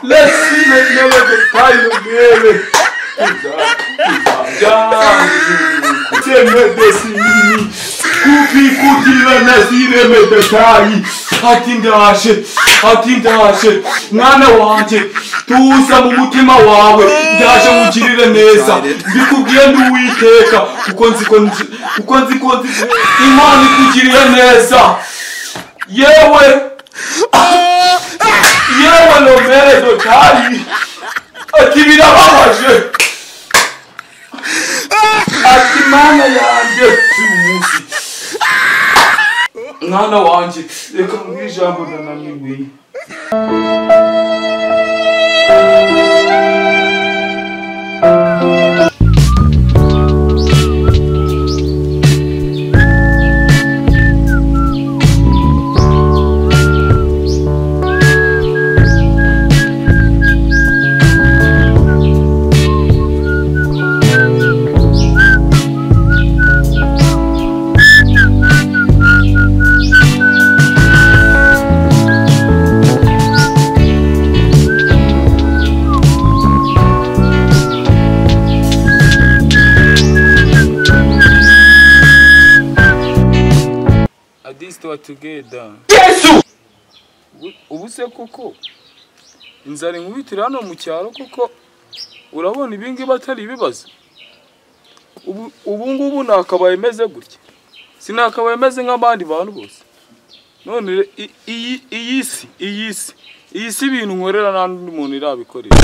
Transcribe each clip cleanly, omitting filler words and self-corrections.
Let's see the time again. Kupi kutila nazire medetai hatindashe mwana wanje tuza mu mutima wawe ndaje mugirire neza mbikubwiye nduwiteka kuko nzi Imana ikugirire neza yewe nomere dotari ati birababaje ati mana yanjye umunsi mwana wanje reka mbwira ijambo ndananiwe. Together. Yesu Ubuse koko inzara nkubitira hano mu cyaro koko urabona ibingi batari ibibazo ubu ngubu nakabaye meze gutya sinakabaye meze nk'abandi bantu bose none iyi si ibintu nkorera n'undi muntu irabikorera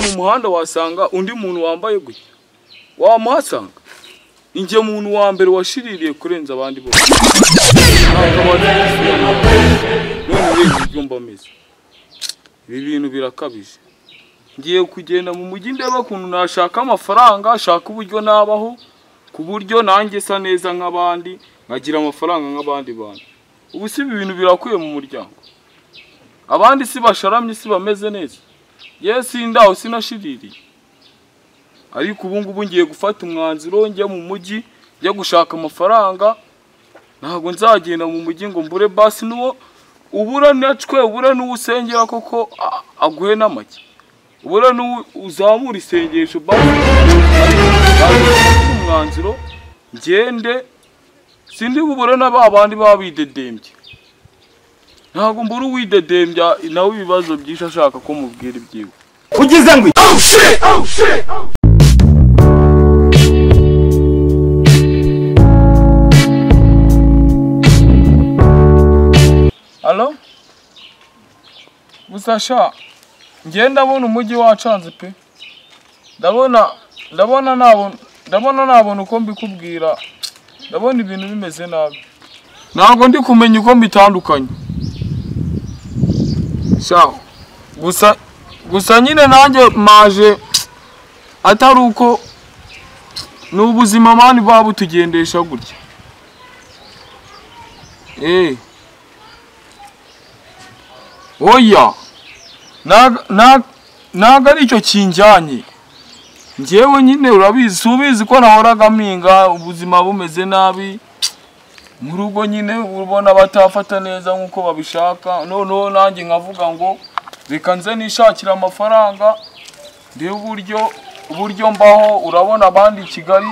mu muhanda wasanga undi muntu wambaye gutya wamuhasanga inje muntu wa mbere washiririye kurenza abandi bose ibi bintu birakabije ngiye kugenda mu mujyi ndeba kuntu nashaka amafaranga ashaka uburyo nabaho ku buryo nanjye sa neza nk'abandi nkagira amafaranga nk'abandi bantu ubu si ibintu birakwiye mu muryango abandi si basharamye si bameze neza yesi ndaho sinashiririye ariko ubu ngubu ngiye gufata umwanzuro njye mu mujyi njye gushaka amafaranga ntago nzagenda mu mujyi ngo mbure basi nuwo ubura nacwe ubura n'usengera koko aguhe n'amaki ubura n'uzamura isengesho basi umwanzuro ngende sindi bubure n'abandi babidedembye ntago mbura uwidedembya nawe ibibazo byinshi ashaka ko mubwira ibyiwe ugize ngo oh shit Allo? Busasha ngenda abona umujyi wacanze pe ndabona nabona uko mbikubwira ndabona ibintu bimeze nabi ntabwo ndi kumenya uko mbitandukanye gusa nyine nanjye maje atari uko n'ubuzima mani baba tugendesha gutya oya naga aricyo kinjanye ngewe nyine urabizi subizi ko nahoraga mpinga ubuzima bumeze nabi mu rugo nyine ubona batafata neza nkuko babishaka none nanjye nkavuga ngo reka nze nishakira amafaranga ndebe uburyo mbaho urabona abandi i Kigali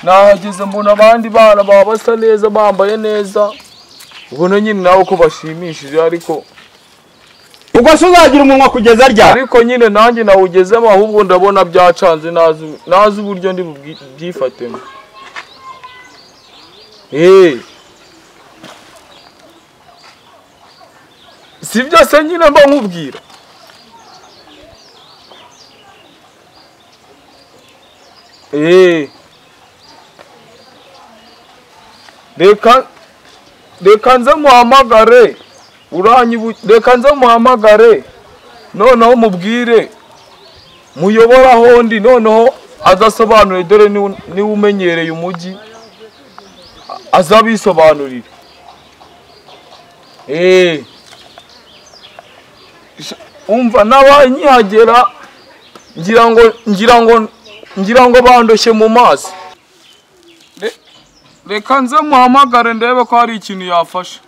nahageze mbona abandi bana baba basa neza bambaye neza ubona nyine nawe ko bashimishije ariko ubwo se uzagira umunwa kugeza rya ariko nyine nanjye nawugezemo ahubwo ndabona byacanze nazi uburyo ndi byifatemo si byose nyine mba nkubwira reka nze muhamagare reka nze muhamagare noneho mubwire muyobora hondi noneho adasobanure dore niwe umenyereye umujyi azabisobanurira umva nabaye nkihagera ngira ngo bandoshye mu mazi reka nze muhamagare ndebe ko hari ikintu yafasha.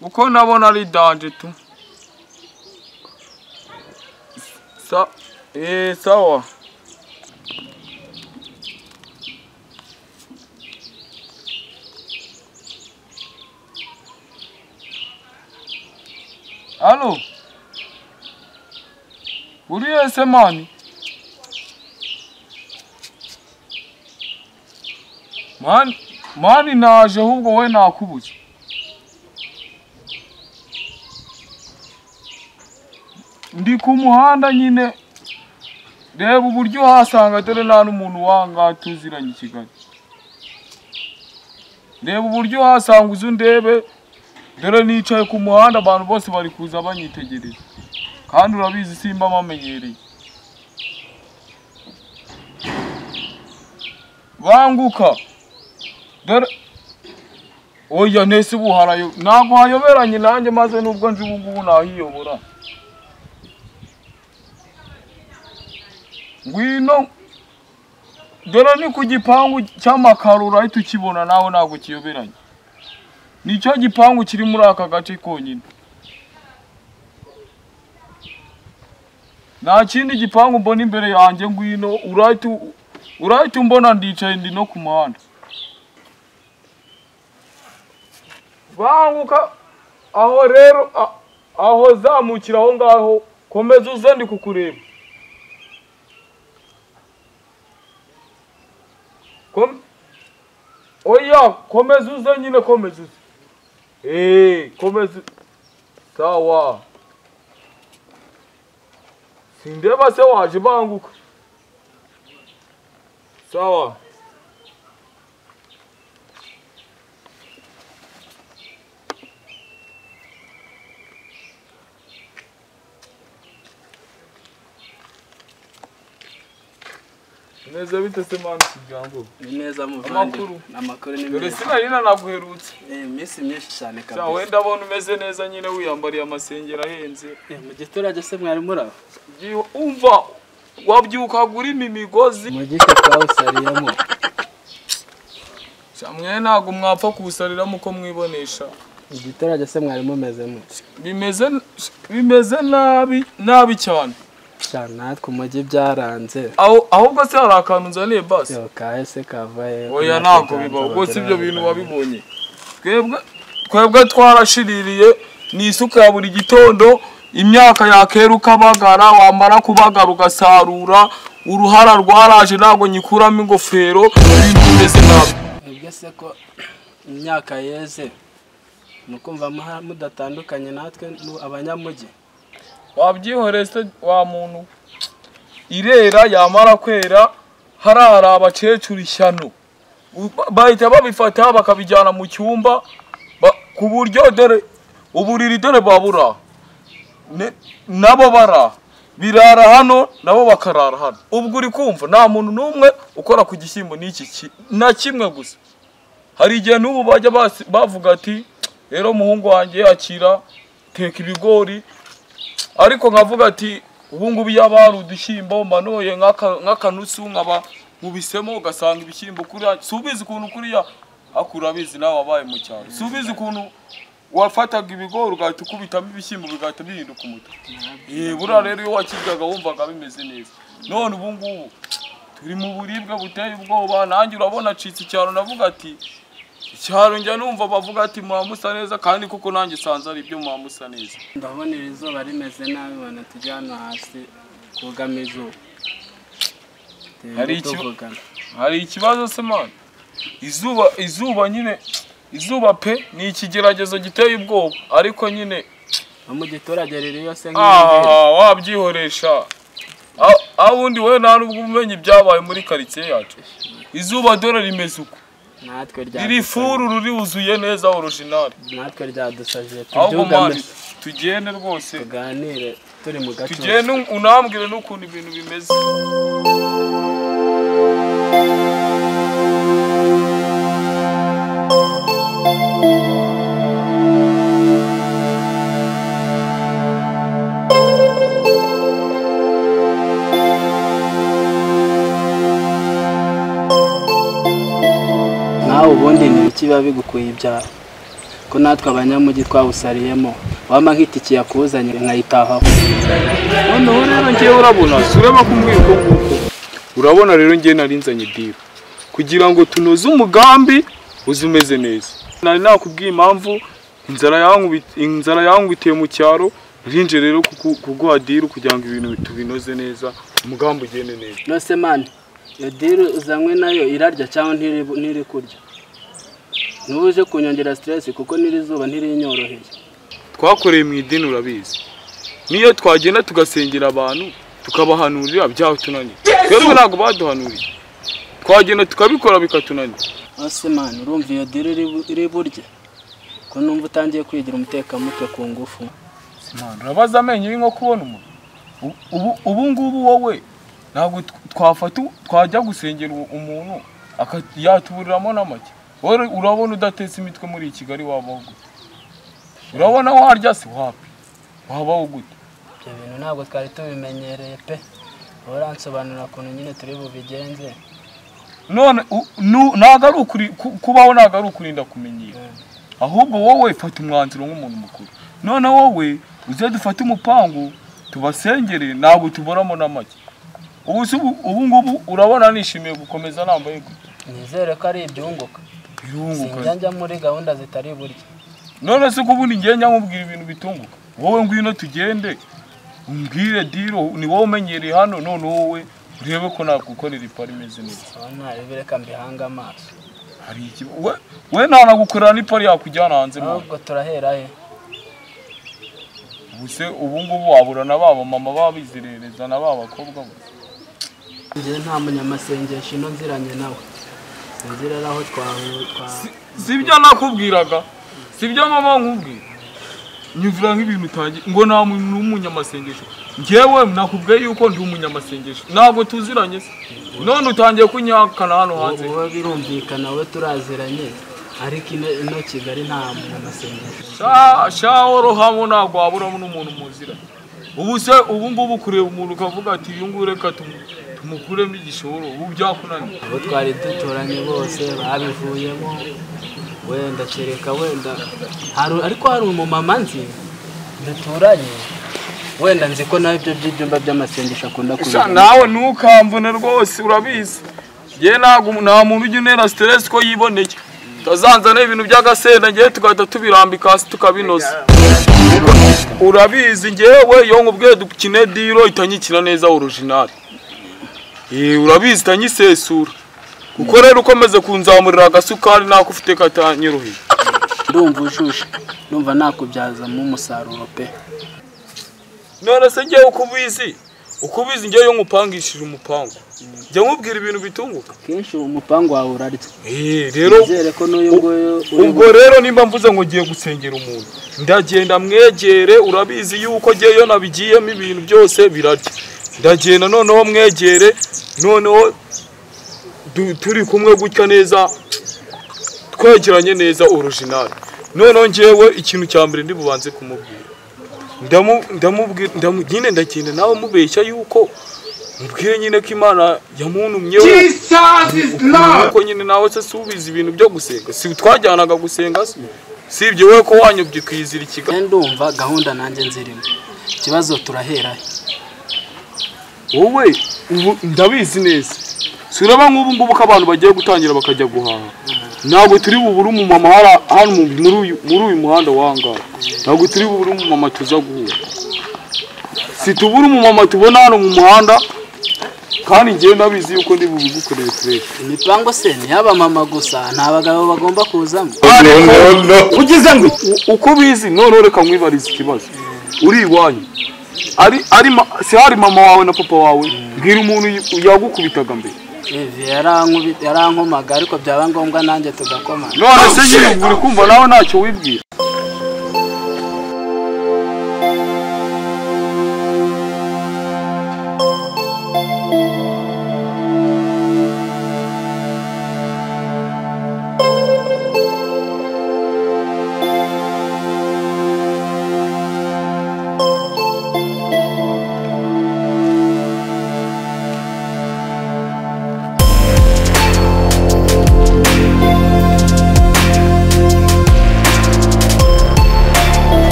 Uko nabona ari danje tu. Sawa. Halo. Uri ese mani? Mani naje ahubwo we nakubuze. Ndi ku muhanda nyine. Reba uburyo uhasanga dore nta n'umuntu wanga tuziranye i Kigali. Reba uburyo uhasanga uzu ndebe. Dore nicaye ku muhanda abantu bose bari kuza banyitegereza. Kandi urabizi simba mamenyereye. Banguka. Dore oya nese buharayo ntabwo hayoberanye nanjye maze nubwo nje ubu ngubu nahiyobora. Ngwino. Dore ni ku gipangu cy'amakaro urahita ukibona nawe ntabwo kiyoberanye. Nicyo gipangu kiri muri aka gace konyine. Nta kindi gipangu mbona imbere yanjye ngwino urahita umbona ndicaye ndi no ku muhanda. Banguka aho rero aho zamukira aho ngaho komeza uze ndi kukureba. Oya komeza uze nyine komeza uze. Komeza. Sawa. Sindeba se waje banguka. Sawa. Neza bite se mani kigambo? Ni neza muvandi. Amakuru ni meza. Dore sinarina naguherutse. Misi myinshi cyane kabisa. Sa wenda abona umeze neza nyine wiyambariye amasengero ahenze. Mu giturage se mwari muraho? Umva wabyuka guri imigozi. Mu gike twawusariyemo. Samwe ntago mwapfa kusariramo uko mwibonesha. Mu giturage se mwari mumeze mute? Bimeze nabi cyane. Natwe umujyi byaranze. Ahubwo se hari akantu nzaniye basi. Yo kahese kavaye. Oya ntabwo bibaho ubwo si ibyo bintu wabibonye. Twebwe twarashiririye ni isuka ya buri gitondo imyaka yakera ukabagara wamara kubagara ugasarura uruhara rwaraje ntabwo nyikuramo ingofero ibintu bimeze nabi. Ubwo se ko imyaka yeze mukumva mudatandukanye natwe abanyamujyi. Wabyihorese wa muntu irera yamara kwera harara abacecuru ishyano bahita babifata bakabijyana mu cyumba ku buryo dore uburiri dore babura nabo bara birara hano nabo bakarara hano. Ubwo uri kumva nta muntu numwe ukora ku gishyimbo n'iki na kimwe gusa. Hari igihe n'ubu bajya bavuga ati rero muhungu wanjye akira teka ibigori, ariko nkavuga ati ubu ngubu yabari udushyimbo manoye nk'akanusu nkaba mubisemo ugasanga ibishyimbo kuriya subizi ukuntu kuriya akura bizi nawe wabaye mu cyaro. Subizi ukuntu wafataga ibigori ugahita ukubitamo ibishyimbo bigahita bihinduka umutuku. Buriya rero iyo wakiryaga wumvaga bimeze neza. None ubu ngubu turi mu buribwe buteye ubwoba. Nanjye urabona acitse icyaro navuga ati icyaro njya numva bavuga ati muhamusa neza kandi kuko nanjye sanze ari ibyo muhamusa neza. Ndabona izuba rimeze nabi bana tujyana hasi kugama izuba. Hari ikibazo se man? Izuba nyine izuba pe ni ikigeragezo giteye ubwoba ariko nyine mu giturage rero yose wabyihoresha. Abundi we nta nubwo umenye ibyabaye muri quartier yacu. Izuba dore rimeze uko. Natwe rya iri furu ruri wuzuye neza original. Natwe ryadusaje tubyugame tugende rwose tuganire turi mu gace. Tugende unambwire n'ukuntu ibintu bimeze. nawe ubundi ni iki biba bigukuye ibyaha ko natwe abanyamujyi twawusariyemo wama nk'itiki yakuzanye nkayitahaho. noneho rero ngewe urabona sureba kumbwira uko nguko urabona rero ngewe narinzanye diro kugira ngo tunoze umugambi uzumeze neza. Nari nakubwiye impamvu inzara yankubitiye mu cyaro rinje rero kuguha diro kugira ngo ibintu tubinoze neza umugambi ugende neza. Nose mani iyo diro uzanywe nayo irarya cyangwa ntiri kurya? Nubuje kunyongera stress kuko nirizuba ntirinyoroheye. Twakoreye mu idini urabizi. Niyo twagenda tugasengera abantu tukabahanurira byaho tunaniye. Twebwe ntago baduhanuriye. Twagenda tukabikora bikatunanira. Ase man urumva iyo diro iri burya ko numva utangiye kwigira umutekamutwe ku ngufu. Man urabaza amenyo y'inko kubona umuntu. Ubu ngubu wowe ntago twajya gusengera umuntu yatuburiramo n'amake. Wowe urabona udatetse imitwe muri Kigali wabaho gute? Urabona warya se wapi? Wabaho gute? Ibyo bintu ntabwo twari tubimenyereye pe. Uransobanura ukuntu nyine turi bubigenze. None ntago ari ukuri kubaho ntago ari ukurinda kumenyera. Ahubwo wowe fata umwanzuro nk'umuntu mukuru. None wowe uze dufate umupangu tubasengere ntabwo tuboramo n'amake. Ubu ngubu urabona nishimiye gukomeza nambaye gute? Nizere ko ari ibyunguka. Birunguka. Njya muri gahunda zitari burya. None se kubundi ngenya nkubwira ibintu bitunguka. Wowe ngwino tugende. Umbwire diro ni wowe umenyereye hano none wowe urebe ko nagukorera ipari meze neza. Nta ibireka mbihanga amaso. Hari iki we nanagukorera n'ipari yakujyana hanze mama. Ahubwo turahera he? Ubuse ubu ngubu waburana baba mama babizirereza na baba bakobwa bose. Nje nta munyamasengesho ino nziranye nawe. Nzirera aho Sibyo nakubwiraga. Sibyo mama nkubwira. Nyuvira nk'ibintu utangiye ngo nta muntu n'umunyamasengesho. Ngewe nakubwiye yuko ndi umunyamasengesho. Ntabwo tuziranye se. None utangiye kunyakana hano hanze. Wowe birumvikana we turaziranye. Ariko ino Kigali nta munyamasengesho. Shaworo hamo ntabwo waburamo n'umuntu muzira. Ubu se ubu ngubu kureba umuntu ukavuga ati uyu nguyu reka tumukuremo igishoro ubu byakunaniye. Abo twari duturanye bose babivuyemo. Wenda kereka wenda ariko hari umumama nzi duturanye wenda nzi ko nawe ibyo by'ibyumba by'amasengesho akunda kubigira. Nawe ntukamvune rwose urabizi. Nge nta muntu ujya unera stress ko yiboneye. Tazanzana ibintu by'agasenda ngiye tugahita tubirambika hasi tukabinoza. Urabizi ngewe yo nkubwiye dukine diro itanyikira neza original. Urabizi itanyisesura. Kuko rero ukomeze kunzamurira agasukari nako ufite katanyiruhiye. Ndumva ushushe. Numva nakubyazamo umusaruro pe. None se ngewe ukubizi ngewe yo nkupangishije umupangu. Njya nkubwira ibintu bitunguka. Kenshi umupangu wawe urarya. Rero nizere ko n'uyu nguyu ubwo rero nimba mvuze ngo ngiye gusengera umuntu ndagenda mwegere urabizi yuko ngeyo nabigiyemo ibintu byose birarya. Ndagenda noneho mwegere noneho turi kumwe gutya neza twegeranye neza original. Noneho ngewe ikintu cya mbere ndi bubanze kumubwira. Nyine ndagenda nawe mubeshya yuko mubwire nyine ko Imana yamuntumyeho. Jesus is Lord. Uko nyine nawe se subiza ibintu byo gusenga. Si twajyanaga gusenga se. Sibye we ko wanyobye kwizirikika. Ndumva gahunda nanjye nzirimo. Kibazo turahera. Wowe ubu ndabizi neza. Suraba nk'ubu ngubu ko abantu bagiye gutangira bakajya guhaha. Ntabwo turi bubure umumama hano muri uyu muhanda wangara. Ntabwo turi bubure umumama tuza guhura. Si tubure umumama tubona hano mu muhanda kandi ngiye ndabizi yuko ndi bubigukorera fresh. Imipango se ni yaba mama gusa nta bagabo bagomba kuzamo. Ugize ngo uko bizi none reka mwibariza ikibazo. Uri iwanyu. Si hari mama wawe na papa wawe mbwira umuntu yagukubitaga mbere. Yarankomaga ariko byaba ngombwa nanjye tugakoma. None se nyine uri kumva nawe ntacyo wibwira.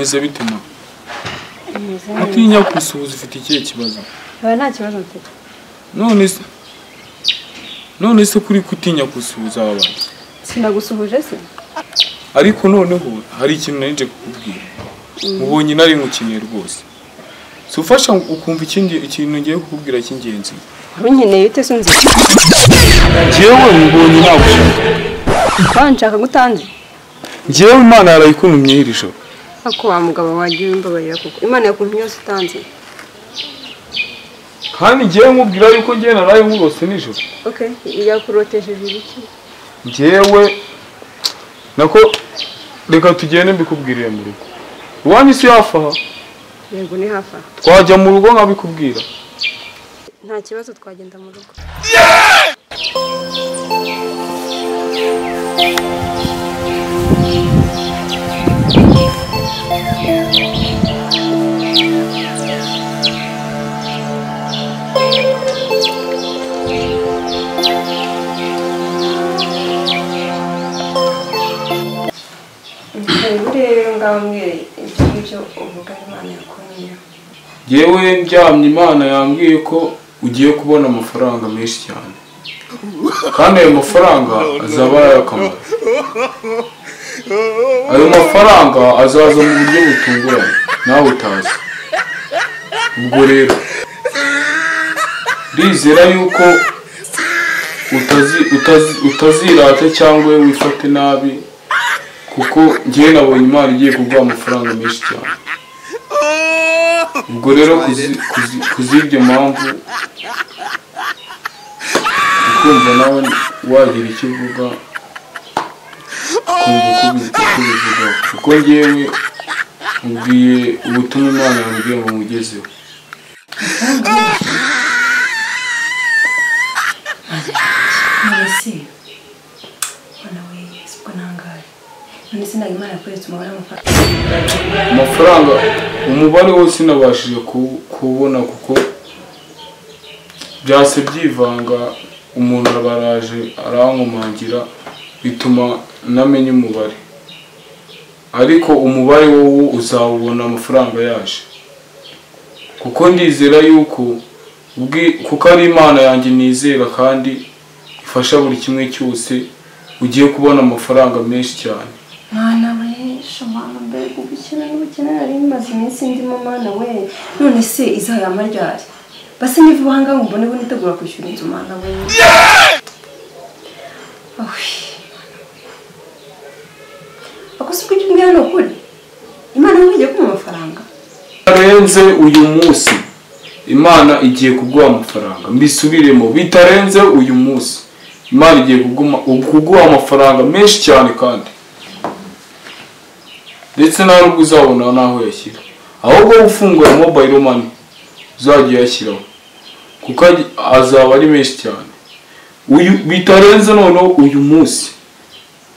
meze bituma atinya kusuhuza ufite ikihe kibazo? Nta kibazo mfite. None se kuri kutinya kusuhuza abantu? Sinagusuhuje se? Ariko noneho hari ikintu naje kukubwira. Mubonye nari ngukeneye rwose. Si ufasha ukumva ikintu ngiye kukubwira cy'ingenzi. Nkeneye ute se nzi? Jewe mubonye nagushaka. Banshaka gutanze. Jewe Imana yarayikuntumye iri joro. Ako wa mugabo wagiye imbabarira kuko Imana yakuntumye yose utanze. Kandi jewe nkubwira yuko ngiye naraye nkurose nijoro. Okay, yakurotesheje iki? Jewe nako reka tugende mbikubwirire mu rugo. Ruwanyu si hafi aha? Yego ni hafi. Twajya mu rugo nkabikubwira. Nta kibazo twagenda mu rugo. Rero ngambwire ibyo uvuga Imana yakuntumye. Yewe ndyamye Imana yambwiye ko ugiye kubona amafaranga menshi cyane. Kandi ayo mafaranga azaba ayakamara. Ayo mafaranga azaza mu buryo butunguranye nawe utazi. Ubwo rero ndizera yuko utazirata cyangwa wifate nabi kuko ngiye nabonye Imana igiye kuguha amafaranga menshi cyane. Ubwo rero kuzibyo mpamvu ukumva nawe wagira icyo uvuga kumva kubivuga kuko ngewe mubwiye ubutumwa Imana yambwiye ngo mugezeho. Nonese Mana we siko nangaye. Nonese na Imana yakoretse umubare amafaranga umubare wose nabashije kubona kuko byase byivanga umuntu abaraje arankomangira bituma namenya umubare. Ariko umubare wowe uzawubona amafaranga yaje. Kuko ndizera yuko kuko ari Imana yanjye nizera kandi ifasha buri kimwe cyose ugiye kubona amafaranga menshi cyane. Mana we shamana mbere gukina n'ubukene nari maze iminsi ndimo Mana we. None se izayama ryari? Base nivuba hanga ngo mbone nitegura kwishyura inzu Mana we. Akosuko cy'umwana no kuri. Imana igiye kuma amafaranga. Bitarenze uyu munsi Imana igiye kuguha amafaranga. Mbisubiremo bitarenze uyu munsi Imana igiye kuguha amafaranga menshi cyane kandi ndetse nawe ubwo uzabona naho yashyira. Ahubwo ufungura mobile money uzagiye yashyiraho kuko azaba ari menshi cyane. Bitarenze noneho uyu munsi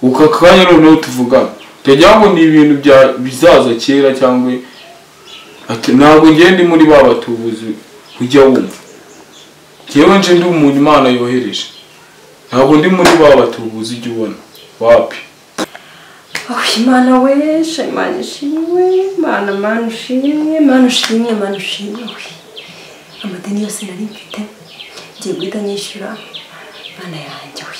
ukakanya noneho tuvugana tujya ngo ni ibintu bizaza kera cyangwa ntabwo ngende muri batubuzi kujya wumva. Jewe nje ndi umuntu Imana yohereje. Ntabwo ndi muri batubuzi ijya ubona wapi. Imana we Imana ishimwe Mana ushimwe Mana ushimwe amadeni yose nari mfite ngiye guhita nyishyura Mana yanjye we.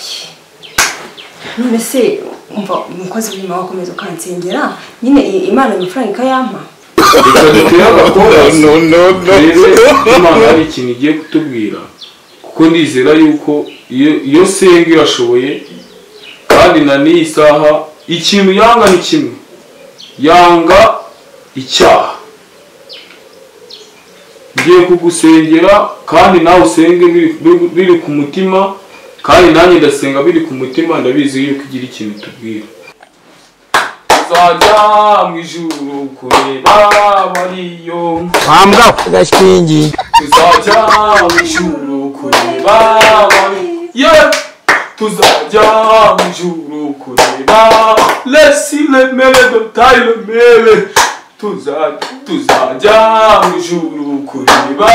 None se umva umukozi w'Imana wakomeza ukansengera nyine Imana amafaranga ikayampa. Imana hari ikintu igiye kutubwira kuko ndizera yuko iyo senga irashoboye kandi na n'iyi saha ikintu yanga ni kimwe, yanga icyaha. Ngiye kugusengera kandi nawe usenge biri ku mutima kandi nanjye ndasenga biri ku mutima. Ndabizi yuko igira ikintu tubwira. Tuzajya mu ijuru kureba bariyo Hambwa gashingi. Tuzajya mu ijuru kureba bariyo tuzajya mu ijuru kureba lesi lemele dotayile mele tuzajya mu ijuru kureba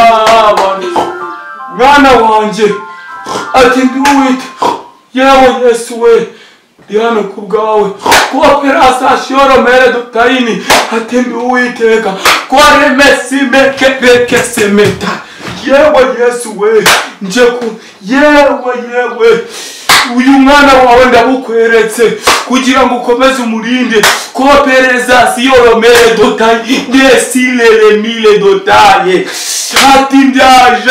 mwana wanjye ati nduwite yewe Yesu we ndi hano ku bwawe cooperation romere dotayini ati ndi uwiteka kwa remesi meke semeta yewe Yesu we nje ku yewe uyu mwana wawe ndabukweretse kugira ngo ukomeze umurinde cooperation romere dotayini desilele mile dotaye ati ndaje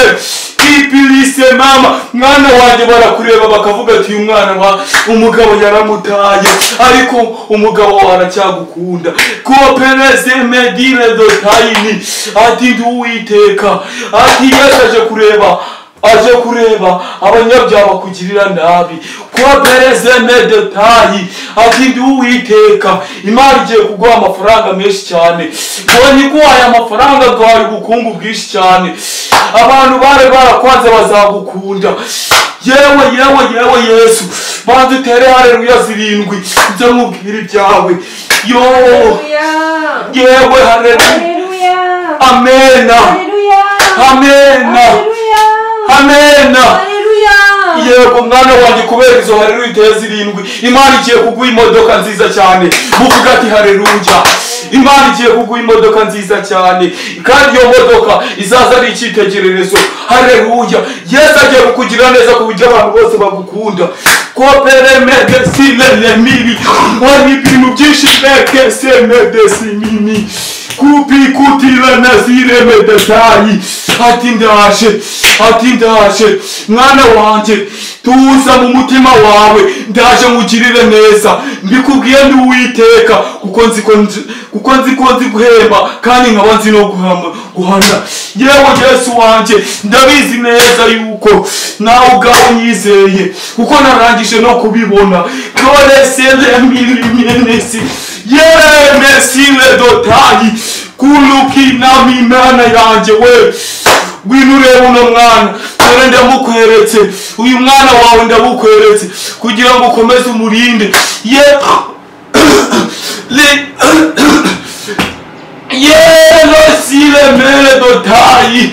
ipilise mama mwana wanjye barakureba bakavuga ati uyu mwana wa umugabo yaramutaye ariko umugabo waracyagukunda coopereze medire dotayini ati ndi uwiteka ati aje kureba abanyabyaha bakugirira nabi coopereze medetayi ati ndi uwiteka Imana igiye kuguha amafaranga menshi cyane ubonye ko aya mafaranga bwawe ubukungu bwinshi cyane abantu barakwanze bazagukunda yewe Yesu banze utere haleluya 7 nze mubwira ibyawe yewe haleluya amena yego mwana wanjye kubera izo haleluya iteye 7 Imana igiye kuguha imodoka nziza cyane muvuga ati haleluya Imana igiye kuguha imodoka nziza cyane kandi iyo modoka izaza ari icyitegererezo haleluya Yesu agiye kukugira neza ku buryo abantu bose bagukunda kopere medecine lemiri wari ibintu byinshi meke se medecine kupikutila nazire medetayi ati ndaje mwana wanjye tuza mu mutima wawe ndaje ngugirire neza mbikubwiye ndi uwiteka kuko nzi guhemba kandi nkaba nzi no guhana yewe Yesu wanjye ndabizi neza yuko nawe ubwawe nyizeye kuko narangije no kubibona koresele milimenesi yewe mesile dotayi kulukina mimana yanjye we gwinure uno mwana dore ndamukweretse uyu mwana wawe ndamukweretse kugira ngo ukomeze umurinde sile mere dotayi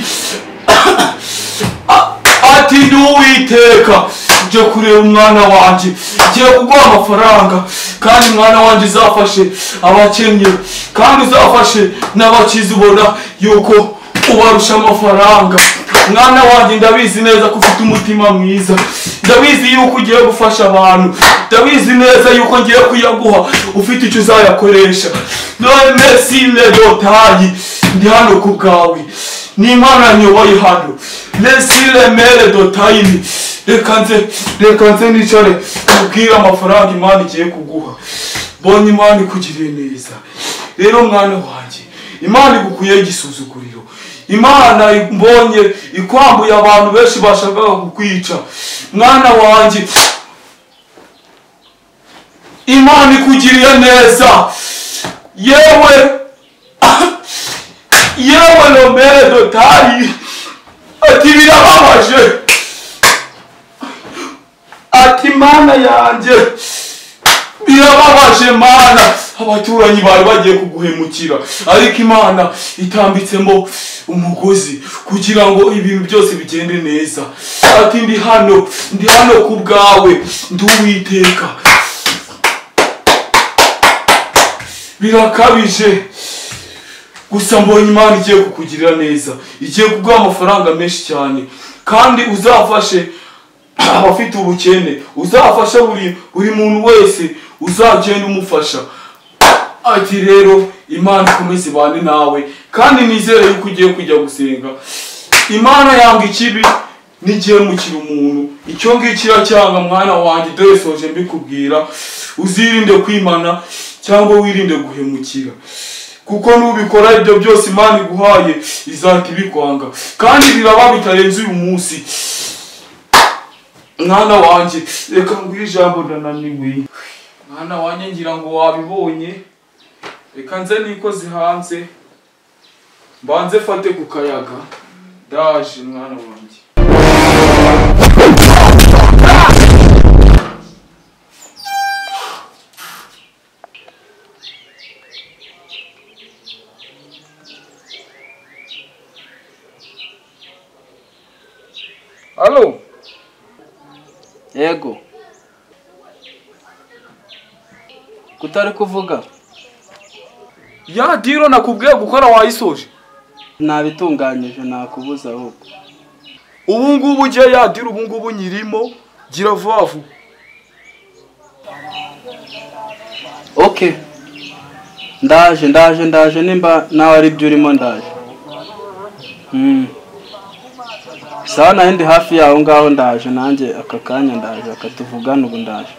ati ndi uwiteka nje kureba umwana wanjye ngiye kuguha amafaranga kandi mwana wanjye uzafashe abakennye kandi uzafashe n'abakizi ubona yuko ubarusha amafaranga mwana wanjye ndabizi neza ko ufite umutima mwiza ndabizi yuko ugiye gufasha abantu ndabizi neza yuko ngiye kuyaguha ufite icyo uzayakoresha none mesile dotayi ndi hano ku bwawe ni Imana nyoboye hano mesile mere dotayini reka nze nicare kubwira amafaranga Imana igiye kuguha bonye Imana ikugiriye neza rero mwana wanjye Imana igukuye igisuzuguriro Imana mbonye ikwambuye abantu benshi bashakaga kukwica mwana wanjye Imana ikugiriye neza yewe nomere dotayi ati birababaje ati Mana yanjye birababaje Mana abaturanyi bari bagiye kuguhemukira ariko Imana itambitsemo umugozi kugira ngo ibintu byose bigende neza ati ndi hano ku bwawe ndi uwiteka birakabije gusa mbonye Imana igiye kukugirira neza igiye kuguha amafaranga menshi cyane kandi uzafashe abafite ubukene uzafasha buri muntu wese uzagenda umufasha ati rero Imana ikomeze bane nawe kandi nizere yuko ugiye kujya gusenga Imana yanga ikibi nigiye mukira umuntu icyo ngikira cyanga mwana wanjye dore soje mbikubwira uzirinde kwimana cyangwa wirinde guhemukira kuko nubikora ibyo byose Imana iguhaye izahita ibikwanga kandi biraba bitarenze uyu munsi mwana wanjye reka ngwire ijambo ndananiwe mwana wanjye ngira ngo wabibonye reka nze nikoze hanze mbanze fate ku kayaga ndaje mwana wanjye Halo. Yego. utari kuvuga ya diro nakubwiye gukora wayisoje nabitunganyije nakubuza ahubwo ubu ngubu ugiye ya diro ubu ngubu nyirimo gira vuba vuba. okay ndaje nimba nawe ari byo urimo ndaje sawa nawe ndi hafi yaho ngaho ndaje nanjye aka kanya ndaje akatuvugana ubu ndaje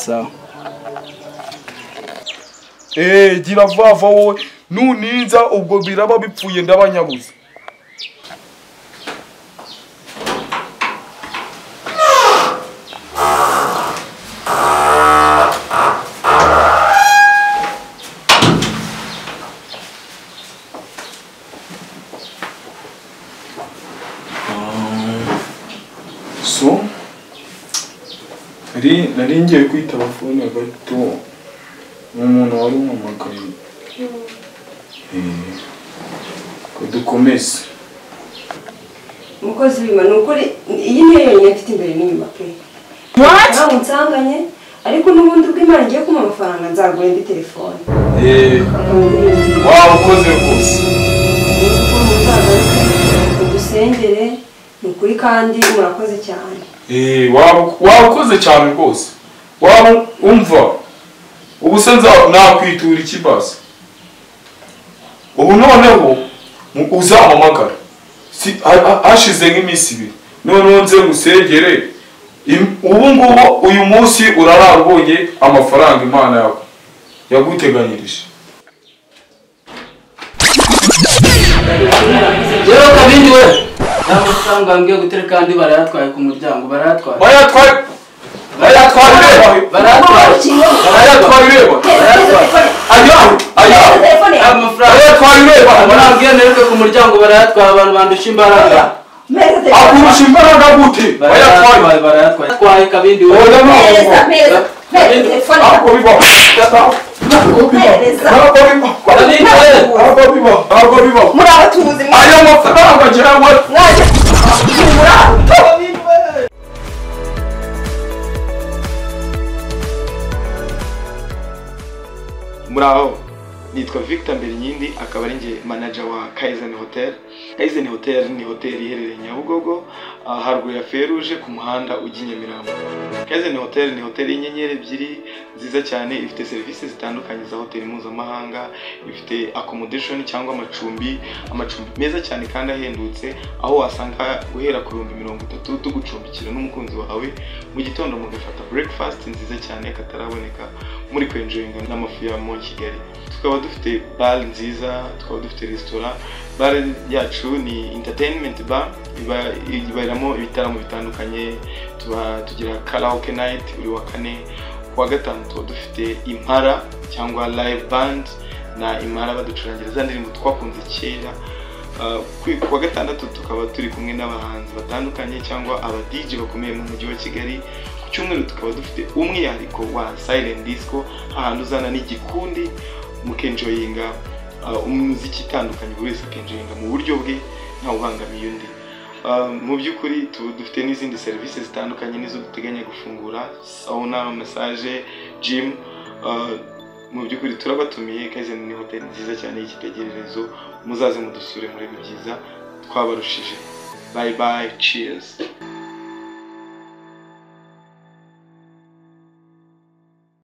sawa gira vuba vuba wowe nuninza ubwo biraba bipfuye ndabanyaguza. Nari ngiye kwitaba fone gato umuntu wari umpamagaye dukomeze umukozi w'Imana ni ukuri iyi niyo yonyine mfite imbere n'inyuma pe ntabwo nsanganye ariko n'ubundi bw'Imana ngiye kumpa amafaranga nzagura indi telefone waba ukoze rwose udusengere ni ukuri kandi murakoze cyane waba ukoze cyane rwose waba umva ubu se nakwitura iki basi ubu noneho uzampamagara hashize nk'iminsi 2 noneho nze musengere ubu ngubu uyu munsi urarara ubonye amafaranga Imana yawe yaguteganyirije. Yero kabindi we n'amafaranga ngiye gutereka kandi barayatwaye ku muryango barayatwaye ku muryango barayatwaye abantu bandusha imbaraga akurusha imbaraga gute barayatwaye kabindi we ayo mafaranga agira ngo muraho nitwa Victor Mberinyindi akaba ari nge manager wa Kaizen Hotel. Kaizen Hotel ni hotel iherereye Nyabugogo haruguru ya Feruje ku muhanda ujya Nyamirambo. Kaizen Hotel ni hotel y'inyenyeri 2 nziza cyane ifite services zitandukanye za hotel mpuzamahanga, ifite accommodation cyangwa amacumbi meza cyane kandi ahendutse aho wasanga guhera ku 30 tugucumbikira n'umukunzi wawe mu gitondo mugafata breakfast nziza cyane kataraboneka muri kwenjoyinga n'amafu ya mu Kigali. Tukaba dufite bar nziza, tukaba dufite restaurant. Bar yacu ni entertainment bar ibaramo ibitaramo bitandukanye, tugira karaoke night buri wa kane. Kuwa gatanu tuba dufite impara cyangwa live band na impara baducurangira za ndirimbo twakunze kera. Kuwa gatandatu tukaba turi kumwe n'abahanzi batandukanye cyangwa aba DJ bakomeye mu mujyi wa Kigali. Ku cyumweru tukaba dufite umwihariko wa silent disco ahantu uzana n'igikundi mukenjoyinga umuziki itandukanye buri wese akenjoyinga mu buryo bwe nta ubangamiye undi. Mu by'ukuri dufite n'izindi services zitandukanye nizo duteganya gufungura, sauna, massage, gym. Mu by'ukuri turabatumiye. Kaizen ni hotel nziza cyane y'ikitegererezo, muzaze mudusure muri byiza twabarushije. Bye bye, cheers.